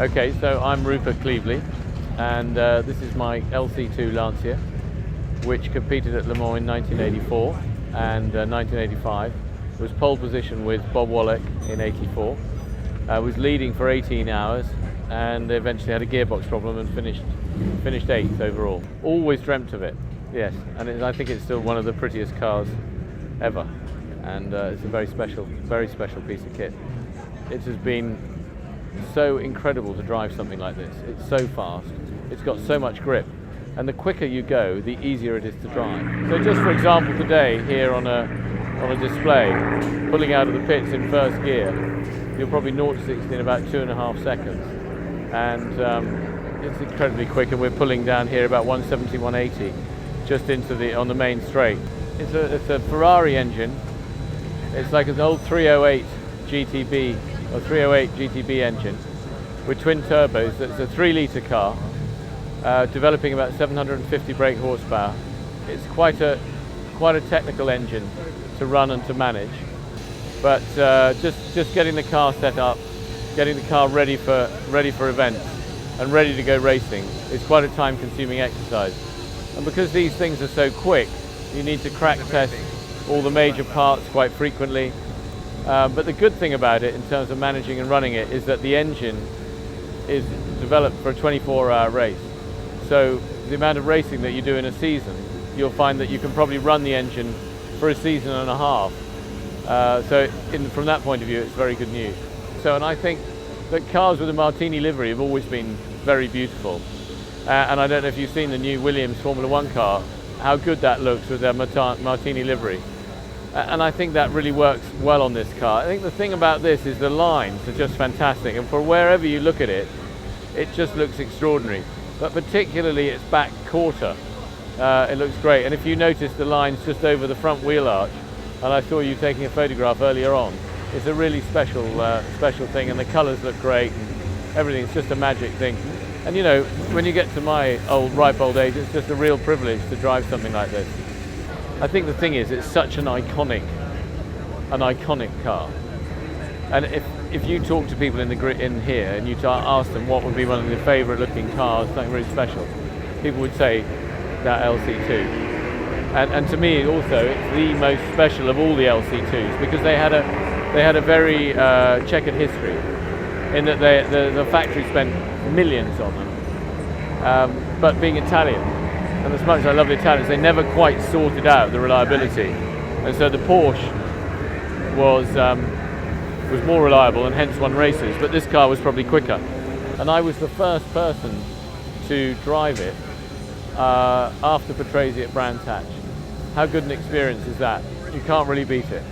Okay, so I'm Rupert Clevely, and this is my LC2 Lancia, which competed at Le Mans in 1984 and 1985. It was pole position with Bob Wallach in '84. Was leading for 18 hours, and eventually had a gearbox problem and finished 8th overall. Always dreamt of it, yes, and I think it's still one of the prettiest cars ever, and it's a very special piece of kit. It has been so incredible to drive something like this. It's so fast, it's got so much grip, and the quicker you go, the easier it is to drive. So just for example, today here on a display, pulling out of the pits in first gear, you're probably 0 to 60 in about 2.5 seconds, and it's incredibly quick. And we're pulling down here about 170, 180, just on the main straight. It's a Ferrari engine. It's like an old 308 GTB or 308 GTB engine with twin turbos. It's a 3-litre car, developing about 750 brake horsepower. It's quite a technical engine to run and to manage, but just getting the car set up, getting the car ready for events and ready to go racing is quite a time-consuming exercise. And because these things are so quick, you need to crack test all the major parts quite frequently. But the good thing about it in terms of managing and running it is that the engine is developed for a 24-hour race. So the amount of racing that you do in a season, you'll find that you can probably run the engine for a season and a half. From that point of view, it's very good news. And I think that cars with a Martini livery have always been very beautiful. And I don't know if you've seen the new Williams Formula One car, how good that looks with their Martini livery. And I think that really works well on this car. I think the thing about this is the lines are just fantastic, and for wherever you look at it, it just looks extraordinary. But particularly its back quarter, it looks great. And if you notice the lines just over the front wheel arch, and I saw you taking a photograph earlier on, it's a really special thing, and the colours look great, and everything's just a magic thing. And you know, when you get to my ripe old age, it's just a real privilege to drive something like this. I think the thing is, it's such an iconic car. And if you talk to people in here and you ask them what would be one of their favourite looking cars, something really special, people would say that LC2. And to me also, it's the most special of all the LC2s, because they had a very checkered history, in that the factory spent millions on them. But being Italian, and as much as I love the Italians, they never quite sorted out the reliability, and so the Porsche was more reliable and hence won races, but this car was probably quicker. And I was the first person to drive it after Patrese at Brands Hatch. How good an experience is that? You can't really beat it.